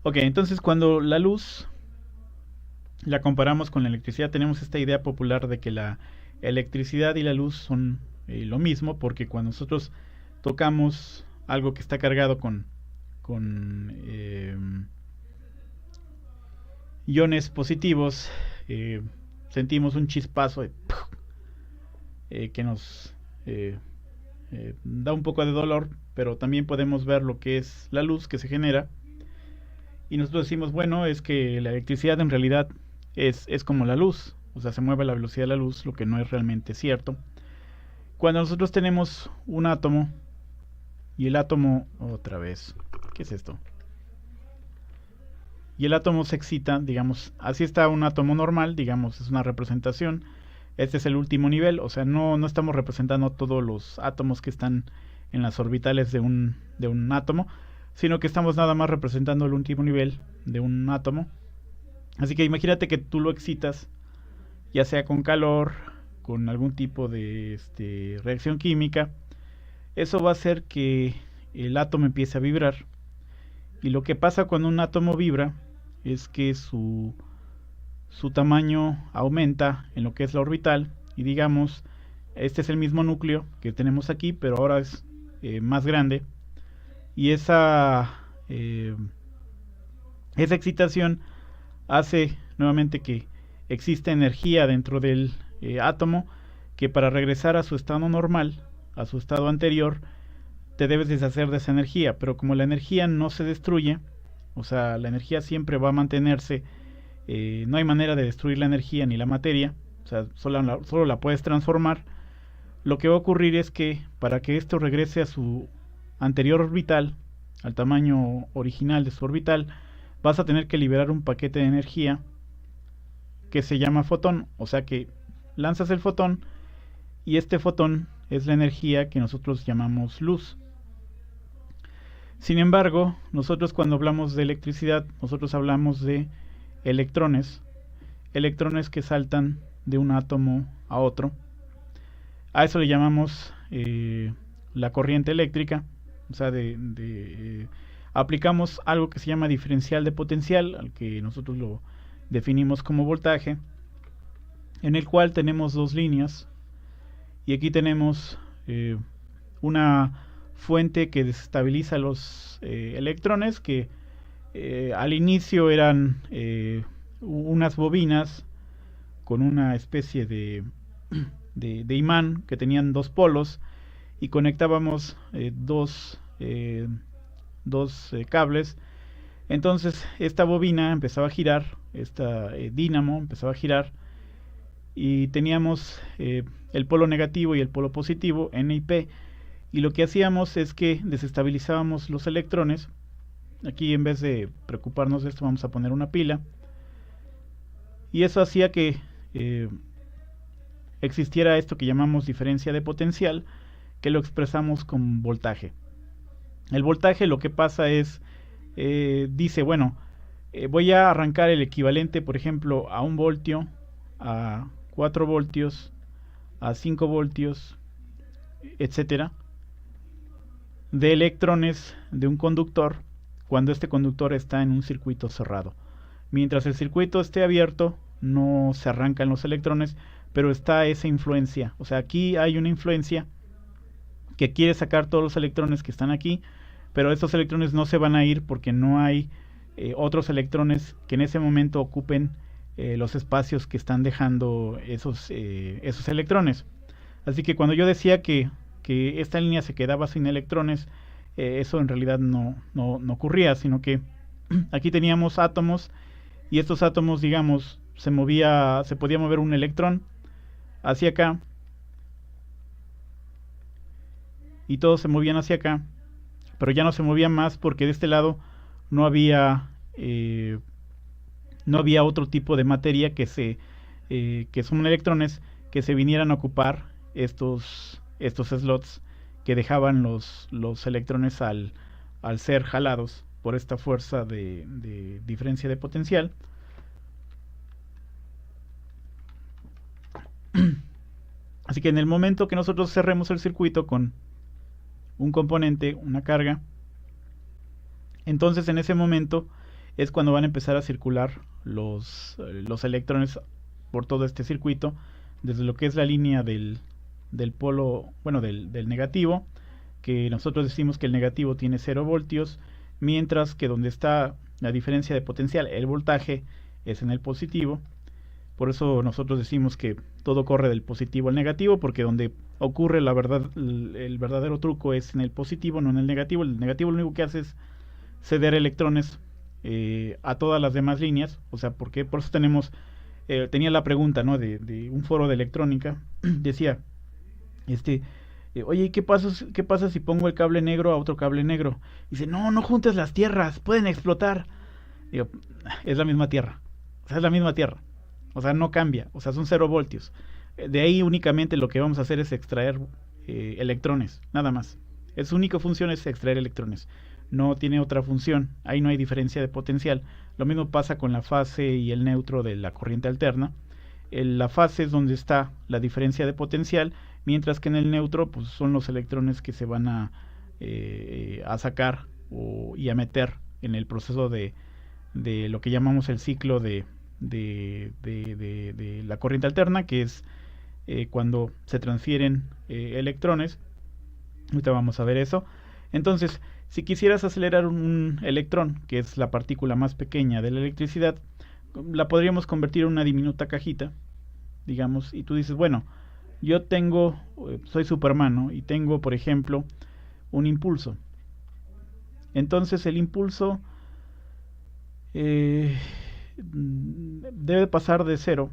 Ok, entonces cuando la luz la comparamos con la electricidad, tenemos esta idea popular de que la electricidad y la luz son lo mismo, porque cuando nosotros tocamos algo que está cargado con iones positivos, eh, sentimos un chispazo que nos da un poco de dolor, pero también podemos ver lo que es la luz que se genera. Y nosotros decimos, bueno, es que la electricidad en realidad es como la luz, o sea, se mueve a la velocidad de la luz, lo que no es realmente cierto. Cuando nosotros tenemos un átomo, y el átomo, otra vez, ¿qué es esto? Y el átomo se excita, digamos, así está un átomo normal, digamos, es una representación. Este es el último nivel, o sea, no estamos representando todos los átomos que están en las orbitales de un átomo, sino que estamos nada más representando el último nivel de un átomo. Así que imagínate que tú lo excitas, ya sea con calor, con algún tipo de reacción química. Eso va a hacer que el átomo empiece a vibrar. Y lo que pasa cuando un átomo vibra es que su tamaño aumenta en lo que es la orbital. Y digamos, este es el mismo núcleo que tenemos aquí, pero ahora es más grande. Y esa excitación hace nuevamente que existe energía dentro del átomo que para regresar a su estado normal, a su estado anterior, te debes deshacer de esa energía, pero como la energía no se destruye, o sea, la energía siempre va a mantenerse, no hay manera de destruir la energía ni la materia, o sea, solo la puedes transformar. Lo que va a ocurrir es que para que esto regrese a su anterior orbital, al tamaño original de su orbital, vas a tener que liberar un paquete de energía que se llama fotón, o sea que lanzas el fotón y este fotón es la energía que nosotros llamamos luz. Sin embargo, nosotros cuando hablamos de electricidad, nosotros hablamos de electrones, electrones que saltan de un átomo a otro. A eso le llamamos la corriente eléctrica, o sea, aplicamos algo que se llama diferencial de potencial, al que nosotros lo definimos como voltaje, en el cual tenemos dos líneas y aquí tenemos una fuente que desestabiliza los electrones que al inicio eran unas bobinas con una especie de imán que tenían dos polos y conectábamos dos cables. Entonces esta bobina empezaba a girar, esta dínamo empezaba a girar y teníamos el polo negativo y el polo positivo, N y P, y lo que hacíamos es que desestabilizábamos los electrones. Aquí en vez de preocuparnos de esto vamos a poner una pila, y eso hacía que existiera esto que llamamos diferencia de potencial, que lo expresamos con voltaje. El voltaje lo que pasa es, dice, bueno, voy a arrancar el equivalente, por ejemplo, a 1 voltio, a 4 voltios, a 5 voltios, etcétera, de electrones de un conductor cuando este conductor está en un circuito cerrado. Mientras el circuito esté abierto, no se arrancan los electrones, pero está esa influencia. O sea, aquí hay una influencia que quiere sacar todos los electrones que están aquí, pero estos electrones no se van a ir porque no hay otros electrones que en ese momento ocupen los espacios que están dejando esos electrones. Así que cuando yo decía que esta línea se quedaba sin electrones, eso en realidad no ocurría, sino que aquí teníamos átomos y estos átomos, digamos, se podía mover un electrón hacia acá y todos se movían hacia acá, pero ya no se movían más porque de este lado no había eh, no había otro tipo de materia que son electrones que se vinieran a ocupar estos slots que dejaban los electrones al ser jalados por esta fuerza de diferencia de potencial. Así que en el momento que nosotros cerremos el circuito con un componente, una carga, entonces en ese momento es cuando van a empezar a circular los electrones por todo este circuito, desde lo que es la línea del polo, bueno, del negativo, que nosotros decimos que el negativo tiene 0 voltios, mientras que donde está la diferencia de potencial, el voltaje, es en el positivo. Por eso nosotros decimos que todo corre del positivo al negativo, porque donde ocurre la verdad, el verdadero truco es en el positivo, no en el negativo. El negativo lo único que hace es ceder electrones a todas las demás líneas. O sea, porque por eso tenía la pregunta, ¿no? de un foro de electrónica. Decía, oye, qué pasa si pongo el cable negro a otro cable negro? Dice, no juntes las tierras, pueden explotar. Digo, es la misma tierra. O sea, es la misma tierra. O sea, no cambia. O sea, son 0 voltios. De ahí únicamente lo que vamos a hacer es extraer electrones, nada más. Su única función es extraer electrones. No tiene otra función. Ahí no hay diferencia de potencial. Lo mismo pasa con la fase y el neutro de la corriente alterna. La fase es donde está la diferencia de potencial, mientras que en el neutro pues, son los electrones que se van a sacar y a meter en el proceso de lo que llamamos el ciclo de la corriente alterna, que es cuando se transfieren electrones. Ahorita vamos a ver eso. Entonces, si quisieras acelerar un electrón, que es la partícula más pequeña de la electricidad, la podríamos convertir en una diminuta cajita, digamos, y tú dices, bueno, yo soy Superman, ¿no? Y tengo, por ejemplo, un impulso. Entonces el impulso debe pasar de 0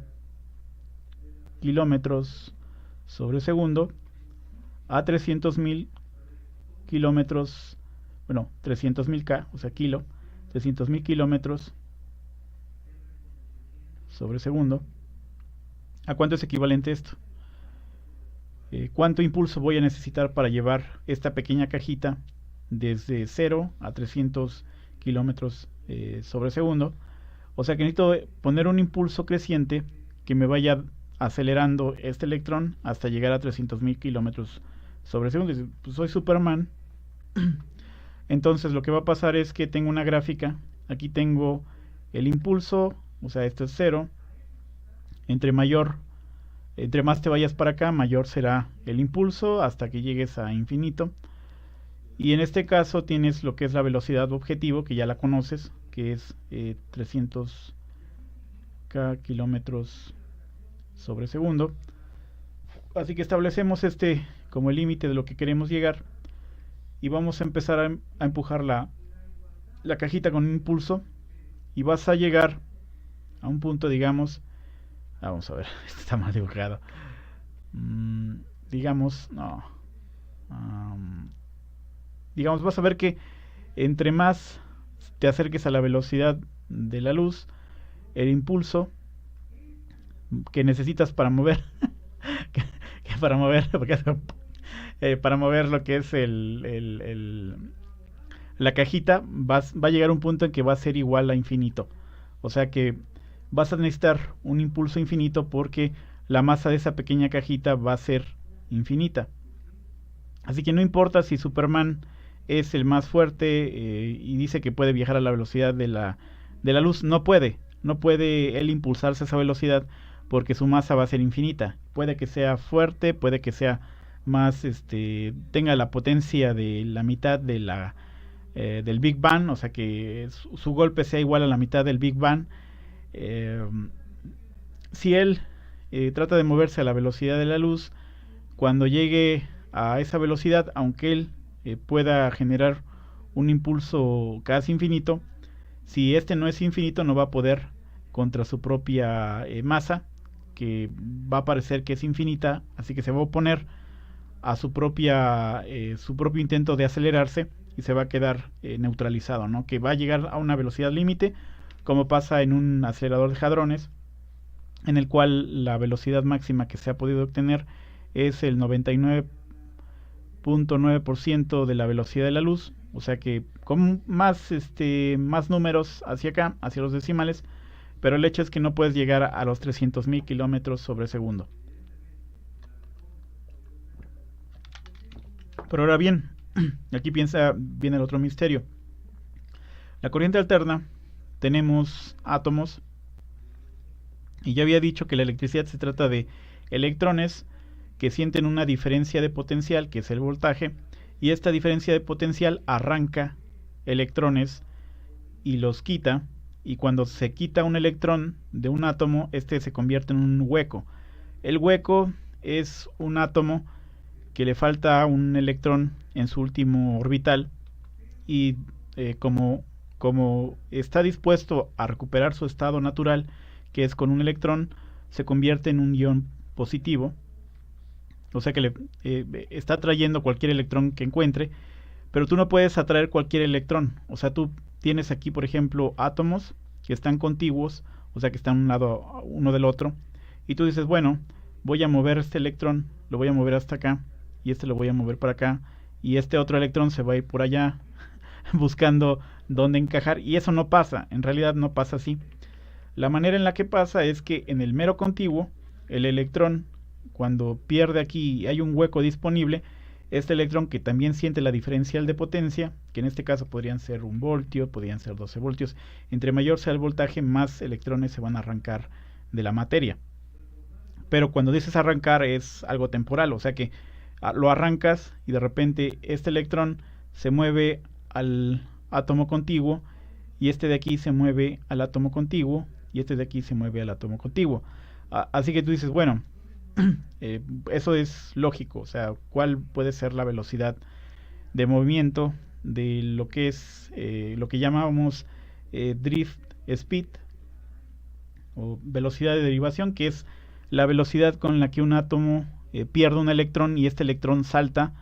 kilómetros sobre segundo a 300.000 kilómetros, bueno, 300.000 K, o sea, 300.000 kilómetros sobre segundo. ¿A cuánto es equivalente esto? ¿Cuánto impulso voy a necesitar para llevar esta pequeña cajita desde 0 a 300 kilómetros sobre segundo? O sea que necesito poner un impulso creciente que me vaya acelerando este electrón hasta llegar a 300.000 kilómetros sobre segundo. Pues soy Superman. Entonces lo que va a pasar es que tengo una gráfica. Aquí tengo el impulso, o sea, esto es 0. Entre más te vayas para acá, mayor será el impulso hasta que llegues a infinito. Y en este caso tienes lo que es la velocidad objetivo, que ya la conoces, que es 300 k kilómetros sobre segundo. Así que establecemos como el límite de lo que queremos llegar. Y vamos a empezar a empujar la cajita con un impulso. Y vas a llegar a un punto, digamos... Vamos a ver, esto está mal dibujado. Digamos, no. Digamos, vas a ver que entre más te acerques a la velocidad de la luz, el impulso que necesitas para mover, para mover, para mover lo que es la cajita, va a llegar a un punto en que va a ser igual a infinito. O sea que vas a necesitar un impulso infinito porque la masa de esa pequeña cajita va a ser infinita. Así que no importa si Superman es el más fuerte y dice que puede viajar a la velocidad de la luz, no puede él impulsarse a esa velocidad porque su masa va a ser infinita. Puede que sea fuerte, puede que sea más, tenga la potencia de la mitad de del Big Bang, o sea que su golpe sea igual a la mitad del Big Bang. Si él trata de moverse a la velocidad de la luz, cuando llegue a esa velocidad, aunque él pueda generar un impulso casi infinito, si este no es infinito, no va a poder contra su propia masa, que va a parecer que es infinita, así que se va a oponer a su propio intento de acelerarse y se va a quedar neutralizado, ¿no? Que va a llegar a una velocidad límite, como pasa en un acelerador de hadrones, en el cual la velocidad máxima que se ha podido obtener es el 99.9% de la velocidad de la luz. O sea que con más números hacia acá, hacia los decimales, pero el hecho es que no puedes llegar a los 300.000 kilómetros sobre segundo. Pero ahora bien, aquí viene el otro misterio. La corriente alterna tenemos átomos, y ya había dicho que la electricidad se trata de electrones que sienten una diferencia de potencial, que es el voltaje, y esta diferencia de potencial arranca electrones y los quita, y cuando se quita un electrón de un átomo, este se convierte en un hueco. El hueco es un átomo que le falta un electrón en su último orbital, y como está dispuesto a recuperar su estado natural, que es con un electrón, se convierte en un ion positivo, o sea que está atrayendo cualquier electrón que encuentre, pero tú no puedes atraer cualquier electrón. O sea, tú tienes aquí, por ejemplo, átomos que están contiguos, o sea que están un lado uno del otro, y tú dices, bueno, voy a mover este electrón, lo voy a mover hasta acá, y este lo voy a mover para acá, y este otro electrón se va a ir por allá buscando dónde encajar, y eso no pasa, en realidad no pasa así. La manera en la que pasa es que en el mero contiguo, el electrón, cuando pierde aquí y hay un hueco disponible, este electrón que también siente la diferencial de potencia, que en este caso podrían ser 1 voltio, podrían ser 12 voltios, entre mayor sea el voltaje, más electrones se van a arrancar de la materia. Pero cuando dices arrancar es algo temporal, o sea que lo arrancas y de repente este electrón se mueve al átomo contiguo, y este de aquí se mueve al átomo contiguo, y este de aquí se mueve al átomo contiguo. Así que tú dices, bueno, eso es lógico, o sea, ¿cuál puede ser la velocidad de movimiento de lo que es lo que llamamos drift speed o velocidad de derivación, que es la velocidad con la que un átomo pierde un electrón y este electrón salta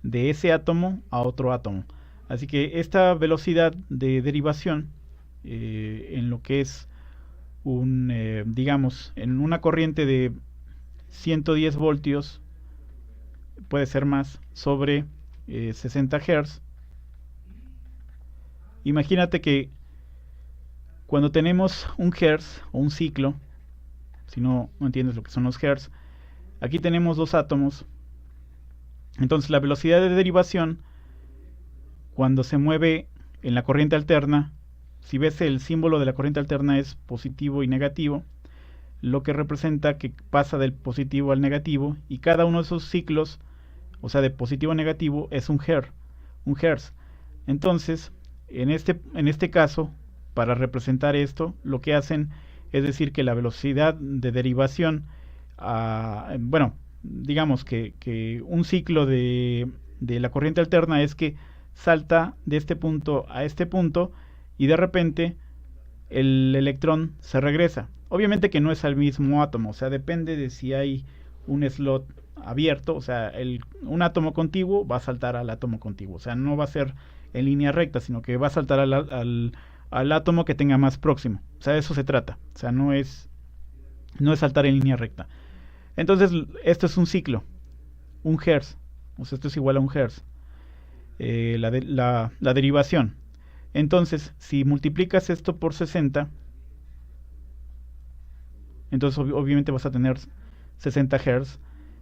de ese átomo a otro átomo? Así que esta velocidad de derivación en lo que es digamos, en una corriente de 110 voltios, puede ser más, sobre 60 Hz. Imagínate que cuando tenemos un Hertz o un ciclo, si no entiendes lo que son los Hertz, aquí tenemos dos átomos. Entonces la velocidad de derivación, cuando se mueve en la corriente alterna, si ves el símbolo de la corriente alterna es positivo y negativo, lo que representa que pasa del positivo al negativo, y cada uno de esos ciclos, o sea, de positivo a negativo, es un hertz. Entonces, en este caso, para representar esto, lo que hacen es decir que la velocidad de derivación, bueno, digamos que un ciclo de la corriente alterna es que salta de este punto a este punto, y de repente el electrón se regresa. Obviamente que no es al mismo átomo, o sea, depende de si hay un slot abierto, o sea, un átomo contiguo va a saltar al átomo contiguo, o sea, no va a ser en línea recta, sino que va a saltar al átomo que tenga más próximo, o sea, de eso se trata, o sea, no es saltar en línea recta. Entonces, esto es un ciclo, un hertz, o sea, esto es igual a un hertz, la derivación. Entonces, si multiplicas esto por 60, entonces obviamente vas a tener 60 Hz,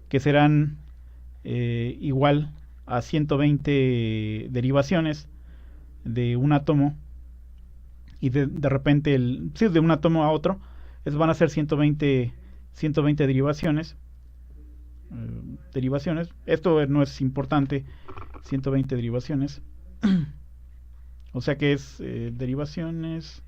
que serán igual a 120 derivaciones de un átomo, y de repente, sí, de un átomo a otro, van a ser 120 derivaciones. Esto no es importante, 120 derivaciones. O sea que es derivaciones.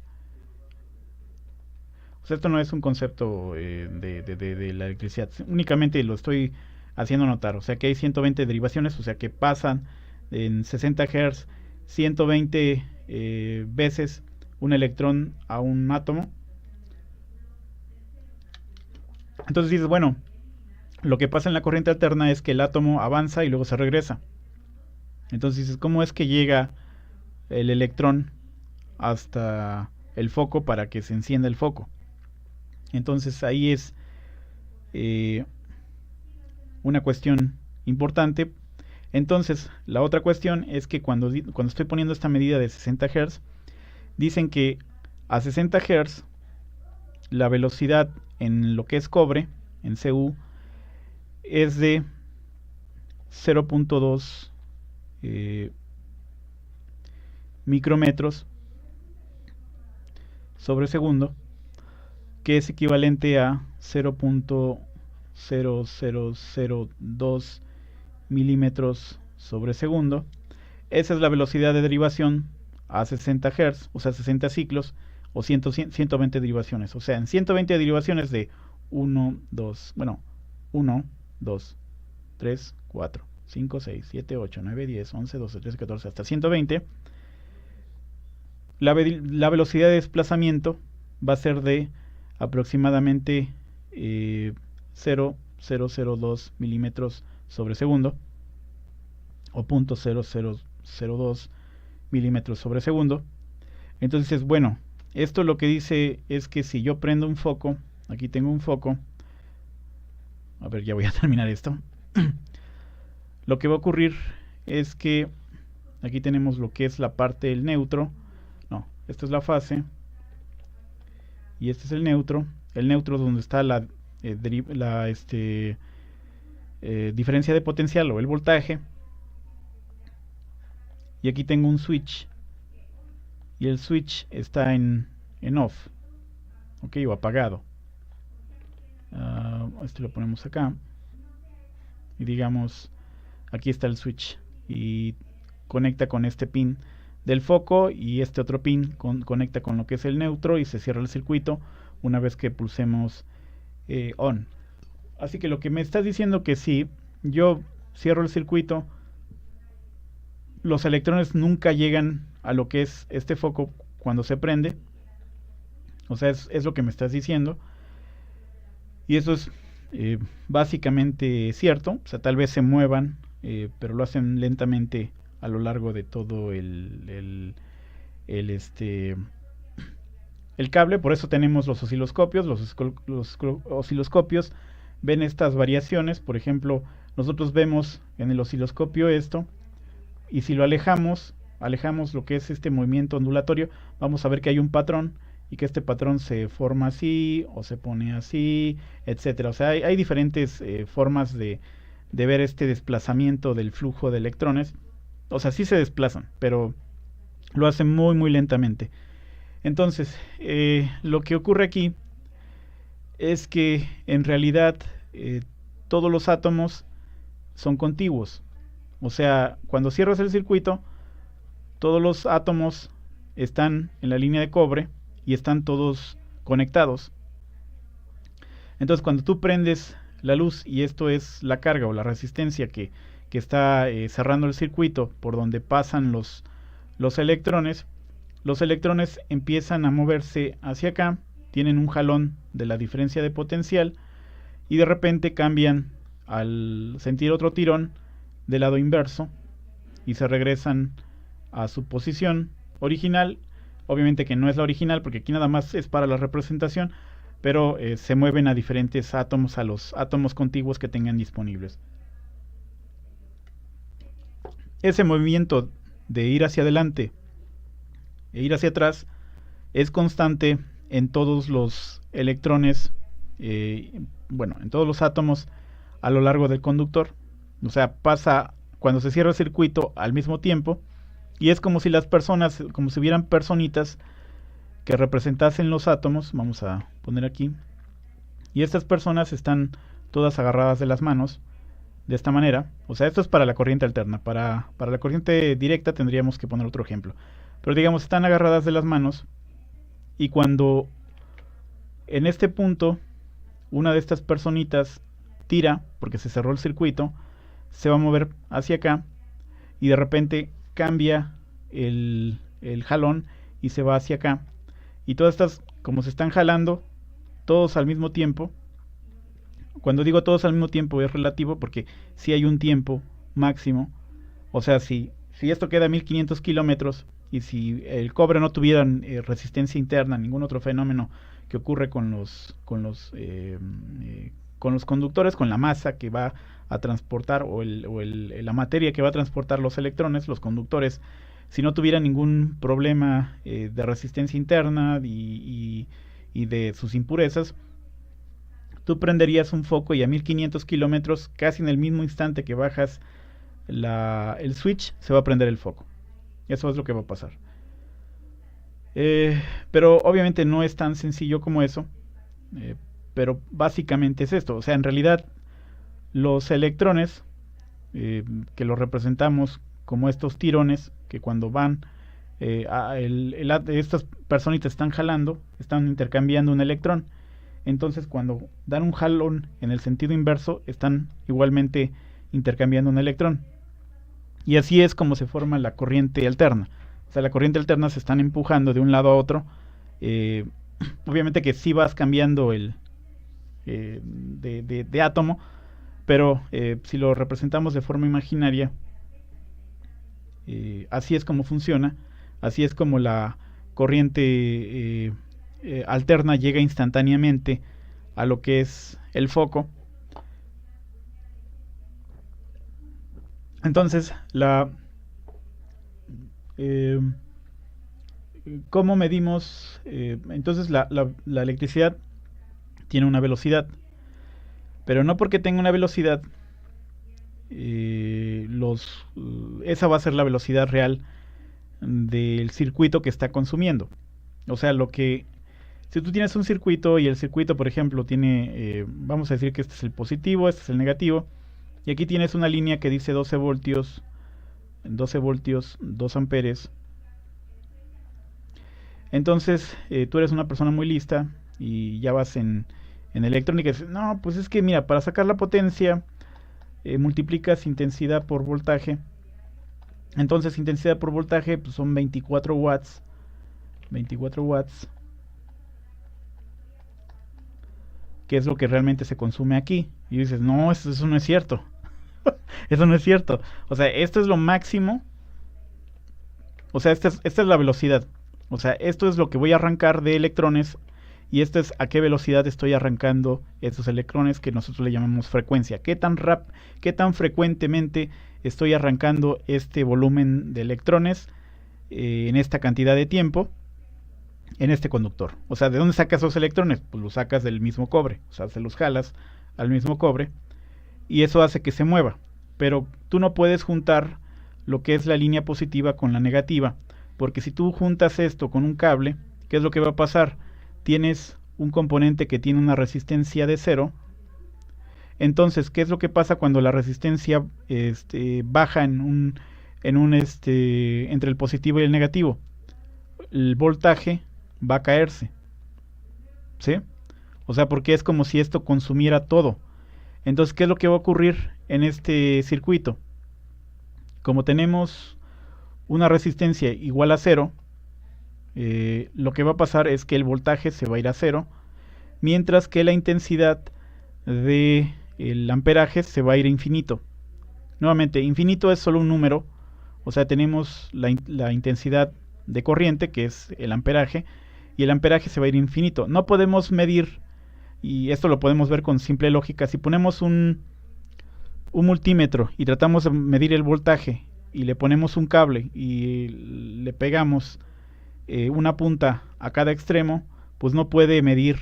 O sea, esto no es un concepto de la electricidad. Únicamente lo estoy haciendo notar. O sea que hay 120 derivaciones, o sea que pasan en 60 Hz 120 veces un electrón a un átomo. Entonces dices, bueno, lo que pasa en la corriente alterna es que el átomo avanza y luego se regresa. Entonces dices, ¿cómo es que llega el electrón hasta el foco para que se encienda el foco? Entonces ahí es una cuestión importante. Entonces la otra cuestión es que cuando estoy poniendo esta medida de 60 Hz, dicen que a 60 Hz la velocidad en lo que es cobre, en Cu, es de 0.2 micrometros sobre segundo, que es equivalente a 0.0002 milímetros sobre segundo. Esa es la velocidad de derivación a 60 Hz, o sea, 60 ciclos, o 120 derivaciones. O sea, en 120 derivaciones de 1, 2, bueno, 1, 2, 3, 4, 5, 6, 7, 8, 9, 10, 11, 12, 13, 14, hasta 120, la velocidad de desplazamiento va a ser de aproximadamente 0.002 milímetros sobre segundo, o 0.0002 milímetros sobre segundo. Entonces, bueno, esto lo que dice es que si yo prendo un foco, aquí tengo un foco, a ver, ya voy a terminar esto. Lo que va a ocurrir es que aquí tenemos lo que es la parte del neutro. No, esta es la fase y este es el neutro. El neutro es donde está la diferencia de potencial o el voltaje. Y aquí tengo un switch y el switch está en off, ok, o apagado. Este lo ponemos acá y digamos aquí está el switch y conecta con este pin del foco, y este otro pin conecta con lo que es el neutro y se cierra el circuito una vez que pulsemos on. Así que lo que me estás diciendo que si yo cierro el circuito, los electrones nunca llegan a lo que es este foco cuando se prende. O sea, es lo que me estás diciendo. Y eso es básicamente cierto. O sea, tal vez se muevan, pero lo hacen lentamente a lo largo de todo el cable. Por eso tenemos los osciloscopios. Los osciloscopios ven estas variaciones. Por ejemplo, nosotros vemos en el osciloscopio esto, y si lo alejamos lo que es este movimiento ondulatorio, vamos a ver que hay un patrón, y que este patrón se forma así o se pone así, etcétera. O sea, hay diferentes formas de ver este desplazamiento del flujo de electrones. O sea, sí se desplazan, pero lo hacen muy muy lentamente. Entonces, lo que ocurre aquí es que en realidad todos los átomos son contiguos. O sea, cuando cierras el circuito, todos los átomos están en la línea de cobre y están todos conectados. Entonces, cuando tú prendes la luz, y esto es la carga o la resistencia que está cerrando el circuito por donde pasan los electrones, los electrones empiezan a moverse hacia acá, tienen un jalón de la diferencia de potencial, y de repente cambian al sentir otro tirón del lado inverso y se regresan a su posición original. Obviamente que no es la original, porque aquí nada más es para la representación, pero se mueven a diferentes átomos, a los átomos contiguos que tengan disponibles. Ese movimiento de ir hacia adelante e ir hacia atrás es constante en todos los electrones, en todos los átomos a lo largo del conductor. O sea, pasa cuando se cierra el circuito al mismo tiempo, y es como si las personas, como si hubieran personitas que representasen los átomos. Vamos a poner aquí, y estas personas están todas agarradas de las manos de esta manera. O sea, esto es para la corriente alterna. Para la corriente directa tendríamos que poner otro ejemplo, pero digamos, están agarradas de las manos, y cuando en este punto una de estas personitas tira, porque se cerró el circuito, se va a mover hacia acá, y de repente cambia el jalón y se va hacia acá, y todas estas, como se están jalando todos al mismo tiempo. Cuando digo todos al mismo tiempo es relativo, porque si hay un tiempo máximo. O sea, si esto queda a 1500 kilómetros, y si el cobre no tuviera resistencia interna, ningún otro fenómeno que ocurre con los conductores, con la masa que va a transportar, o la materia que va a transportar los electrones, los conductores, si no tuviera ningún problema de resistencia interna y de sus impurezas, tú prenderías un foco, y a 1500 kilómetros, casi en el mismo instante que bajas el switch, se va a prender el foco. Eso es lo que va a pasar. Pero obviamente no es tan sencillo como eso, eh, pero básicamente es esto. O sea, en realidad los electrones, que los representamos como estos tirones, que cuando van, estas personitas están jalando, están intercambiando un electrón. Entonces cuando dan un jalón en el sentido inverso, están igualmente intercambiando un electrón. Y así es como se forma la corriente alterna. O sea, la corriente alterna se están empujando de un lado a otro. Eh, Obviamente que sí vas cambiando de átomo, pero si lo representamos de forma imaginaria, así es como funciona, así es como la corriente alterna llega instantáneamente a lo que es el foco. Entonces, eh, ¿cómo medimos? Entonces, la electricidad tiene una velocidad, pero no porque tenga una velocidad, esa va a ser la velocidad real del circuito que está consumiendo. O sea, si tú tienes un circuito y el circuito, por ejemplo, tiene, vamos a decir que este es el positivo, este es el negativo, y aquí tienes una línea que dice 12 voltios, 2 amperes. Entonces, tú eres una persona muy lista y ya vas en electrónica y dices, no, pues es que mira, para sacar la potencia, multiplicas intensidad por voltaje. Entonces, intensidad por voltaje pues son 24 watts. 24 watts, que es lo que realmente se consume aquí. Y dices, no, eso no es cierto. Eso no es cierto. O sea, esto es lo máximo. O sea, esta es la velocidad. O sea, esto es lo que voy a arrancar de electrones. Y esto es a qué velocidad estoy arrancando estos electrones, que nosotros le llamamos frecuencia. Qué tan frecuentemente estoy arrancando este volumen de electrones en esta cantidad de tiempo en este conductor. O sea, ¿de dónde sacas esos electrones? Pues los sacas del mismo cobre. O sea, se los jalas al mismo cobre y eso hace que se mueva. Pero tú no puedes juntar lo que es la línea positiva con la negativa, porque si tú juntas esto con un cable, ¿qué es lo que va a pasar? Tienes un componente que tiene una resistencia de 0. Entonces, ¿qué es lo que pasa cuando la resistencia baja entre el positivo y el negativo? El voltaje va a caerse, ¿sí? O sea, porque es como si esto consumiera todo. Entonces, ¿qué es lo que va a ocurrir en este circuito? Como tenemos una resistencia igual a 0, lo que va a pasar es que el voltaje se va a ir a 0, mientras que la intensidad del amperaje se va a ir a infinito. Nuevamente, infinito es solo un número, o sea, tenemos la intensidad de corriente, que es el amperaje, y el amperaje se va a ir infinito. No podemos medir, y esto lo podemos ver con simple lógica, si ponemos un multímetro y tratamos de medir el voltaje y le ponemos un cable y le pegamos una punta a cada extremo, pues no puede medir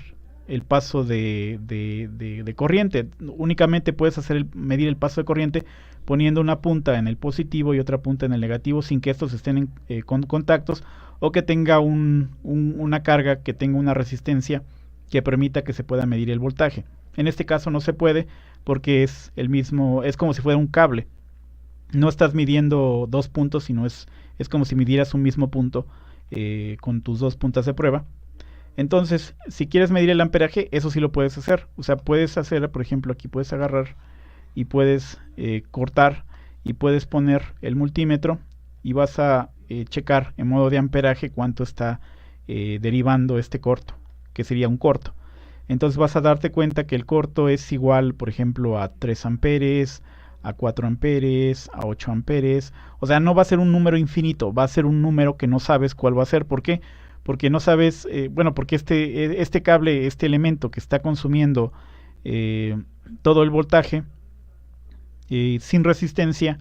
el paso de corriente. Únicamente puedes medir el paso de corriente poniendo una punta en el positivo y otra punta en el negativo sin que estos estén con contactos, o que tenga una carga, que tenga una resistencia que permita que se pueda medir el voltaje. En este caso no se puede porque es como si fuera un cable. No estás midiendo dos puntos, sino es como si midieras un mismo punto con tus dos puntas de prueba. Entonces, si quieres medir el amperaje, eso sí lo puedes hacer. O sea, puedes hacer, por ejemplo, aquí puedes agarrar y puedes cortar y puedes poner el multímetro y vas a checar en modo de amperaje cuánto está derivando este corto, que sería un corto. Entonces vas a darte cuenta que el corto es igual, por ejemplo, a 3 amperes, a 4 amperes, a 8 amperes. O sea, no va a ser un número infinito, va a ser un número que no sabes cuál va a ser. ¿Por qué? Porque no sabes, porque este cable, este elemento que está consumiendo todo el voltaje sin resistencia,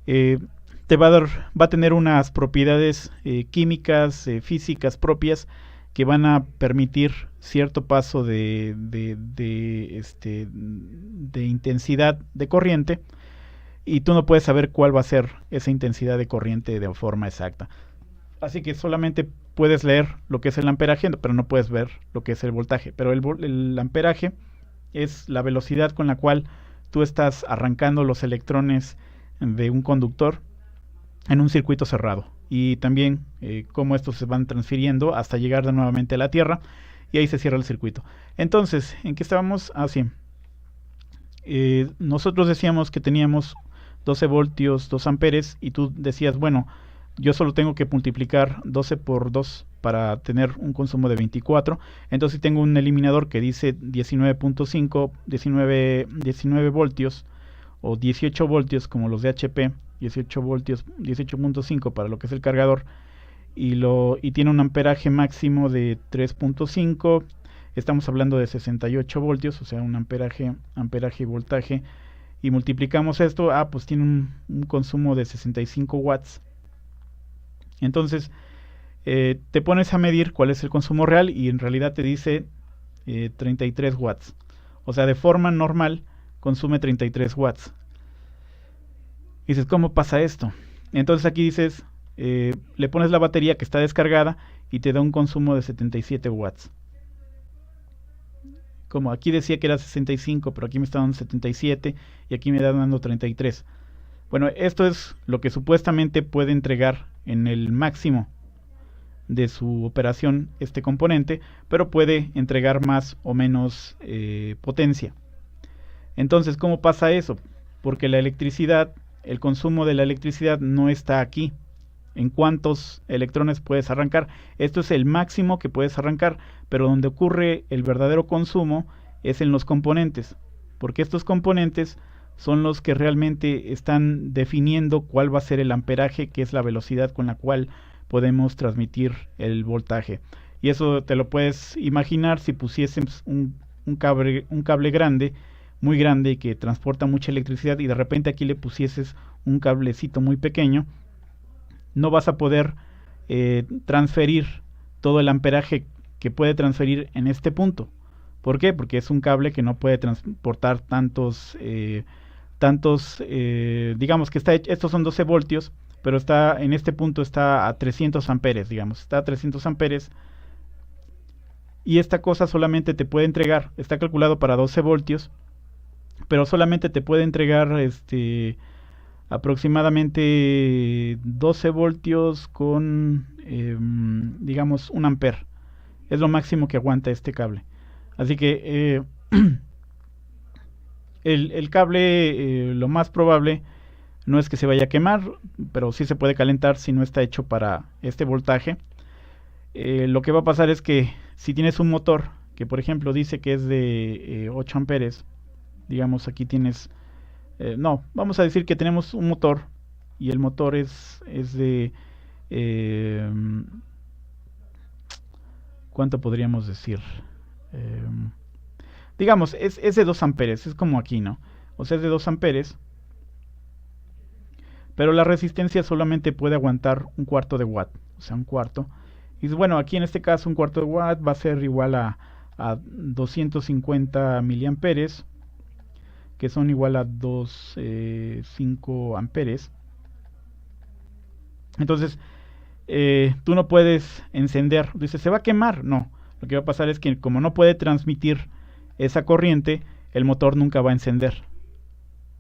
va a tener unas propiedades químicas, físicas propias que van a permitir cierto paso de intensidad de corriente, y tú no puedes saber cuál va a ser esa intensidad de corriente de forma exacta. Así que solamente puedes leer lo que es el amperaje, pero no puedes ver lo que es el voltaje. Pero el amperaje es la velocidad con la cual tú estás arrancando los electrones de un conductor en un circuito cerrado. Y también cómo estos se van transfiriendo hasta llegar de nuevamente a la Tierra, y ahí se cierra el circuito. Entonces, ¿en qué estábamos? Sí. Nosotros decíamos que teníamos 12 voltios, 2 amperes, y tú decías, bueno, yo solo tengo que multiplicar 12 por 2 para tener un consumo de 24. Entonces tengo un eliminador que dice 19.5, 19 voltios o 18 voltios como los de HP, 18 voltios, 18.5 para lo que es el cargador, y tiene un amperaje máximo de 3.5. Estamos hablando de 68 voltios, o sea, un amperaje y voltaje, y multiplicamos esto, pues tiene un consumo de 65 watts. Entonces, te pones a medir cuál es el consumo real y en realidad te dice 33 watts. O sea, de forma normal consume 33 watts. Y dices, ¿cómo pasa esto? Entonces aquí dices, le pones la batería que está descargada y te da un consumo de 77 watts. Como aquí decía que era 65, pero aquí me está dando 77 y aquí me está dando 33. Bueno, esto es lo que supuestamente puede entregar en el máximo de su operación este componente, pero puede entregar más o menos potencia. Entonces, ¿cómo pasa eso? Porque la electricidad, el consumo de la electricidad no está aquí. ¿En cuántos electrones puedes arrancar? Esto es el máximo que puedes arrancar, pero donde ocurre el verdadero consumo es en los componentes, porque estos componentes son los que realmente están definiendo cuál va a ser el amperaje, que es la velocidad con la cual podemos transmitir el voltaje. Y eso te lo puedes imaginar si pusiésemos un cable grande, muy grande, que transporta mucha electricidad, y de repente aquí le pusieses un cablecito muy pequeño. No vas a poder transferir todo el amperaje que puede transferir en este punto. ¿Por qué? Porque es un cable que no puede transportar digamos que estos son 12 voltios, pero en este punto está a 300 amperes, digamos, está a 300 amperes, y esta cosa solamente te puede entregar, está calculado para 12 voltios, pero solamente te puede entregar aproximadamente 12 voltios con, digamos, 1 amper. Es lo máximo que aguanta este cable. Así que el cable, lo más probable, no es que se vaya a quemar, pero sí se puede calentar si no está hecho para este voltaje. Lo que va a pasar es que si tienes un motor que, por ejemplo, dice que es de 8 amperes, digamos, aquí tienes... vamos a decir que tenemos un motor y el motor es de... ¿cuánto podríamos decir? Digamos, es de 2 amperes, es como aquí, ¿no? O sea, es de 2 amperes, pero la resistencia solamente puede aguantar un cuarto de watt, o sea, un cuarto. Y bueno, aquí en este caso un cuarto de watt va a ser igual a 250 miliamperes, que son igual a 2,5 amperes. Entonces, tú no puedes encender, dices, ¿se va a quemar? No, lo que va a pasar es que como no puede transmitir esa corriente, el motor nunca va a encender.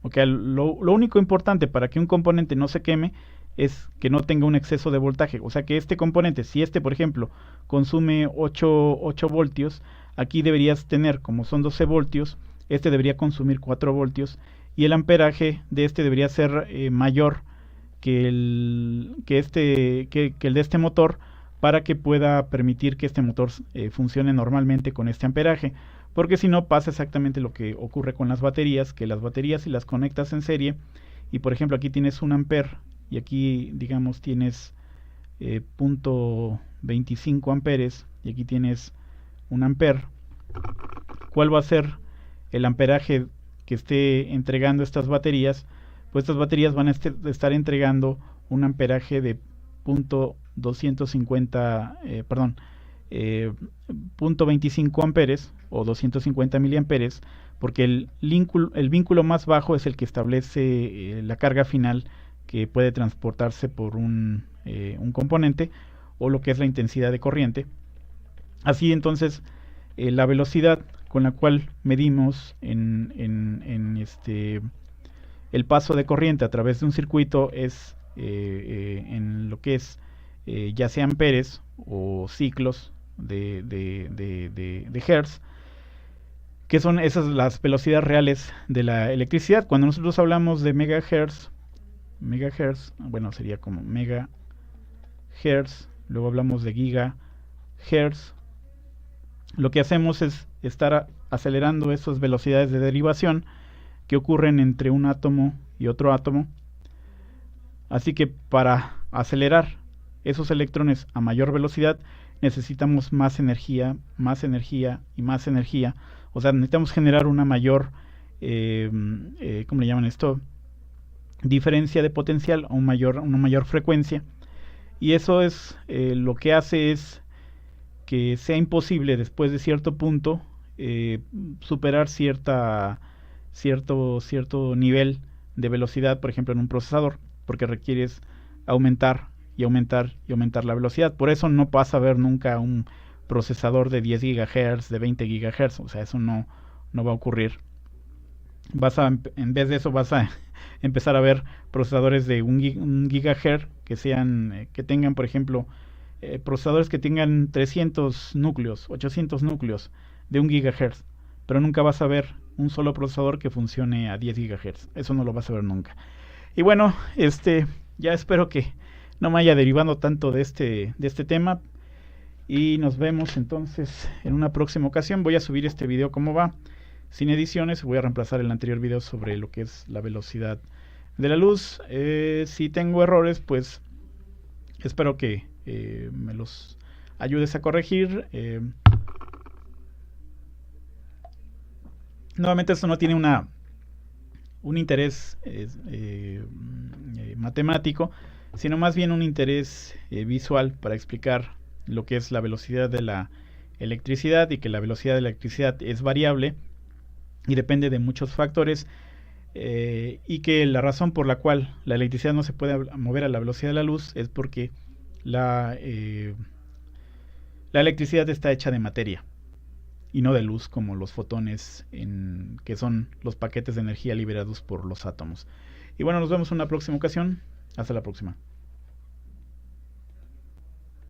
Okay, lo único importante para que un componente no se queme es que no tenga un exceso de voltaje. O sea que este componente, si por ejemplo, consume 8 voltios, aquí deberías tener, como son 12 voltios, debería consumir 4 voltios, y el amperaje de debería ser mayor que el de este motor, para que pueda permitir que este motor funcione normalmente con este amperaje. Porque si no, pasa exactamente lo que ocurre con las baterías, que las baterías, si las conectas en serie, y por ejemplo aquí tienes 1 amper y aquí digamos tienes 0.25 amperes y aquí tienes 1 amper, ¿cuál va a ser el amperaje que esté entregando estas baterías? Pues estas baterías van a estar entregando un amperaje de 0.25 amperes o 250 miliamperes, porque el vínculo más bajo es el que establece la carga final que puede transportarse por un componente, o lo que es la intensidad de corriente. Así entonces la velocidad con la cual medimos el paso de corriente a través de un circuito es en lo que es ya sea amperes o ciclos de hertz, que son esas las velocidades reales de la electricidad. Cuando nosotros hablamos de megahertz, bueno, sería como megahertz, luego hablamos de gigahertz. Lo que hacemos es estar acelerando esas velocidades de derivación que ocurren entre un átomo y otro átomo. Así que para acelerar esos electrones a mayor velocidad necesitamos más energía y más energía. O sea, necesitamos generar una mayor, ¿cómo le llaman esto? Diferencia de potencial a una mayor frecuencia. Y eso es lo que hace es que sea imposible después de cierto punto superar cierto nivel de velocidad, por ejemplo en un procesador, porque requieres aumentar la velocidad. Por eso no vas a ver nunca un procesador de 10 GHz, de 20 GHz, o sea, eso no va a ocurrir. En vez de eso vas a empezar a ver procesadores de 1 GHz que tengan, por ejemplo, procesadores que tengan 300 núcleos, 800 núcleos de 1 GHz, pero nunca vas a ver un solo procesador que funcione a 10 GHz. Eso no lo vas a ver nunca. Y bueno, ya espero que no me haya derivado tanto de este tema. Y nos vemos entonces en una próxima ocasión. Voy a subir este video como va, sin ediciones. Voy a reemplazar el anterior video sobre lo que es la velocidad de la luz. Si tengo errores, pues espero que me los ayudes a corregir. Nuevamente esto no tiene un interés matemático, sino más bien un interés visual para explicar lo que es la velocidad de la electricidad, y que la velocidad de la electricidad es variable y depende de muchos factores, y que la razón por la cual la electricidad no se puede mover a la velocidad de la luz es porque la electricidad está hecha de materia y no de luz, como los fotones, que son los paquetes de energía liberados por los átomos. Y bueno, nos vemos en una próxima ocasión. Hasta la próxima.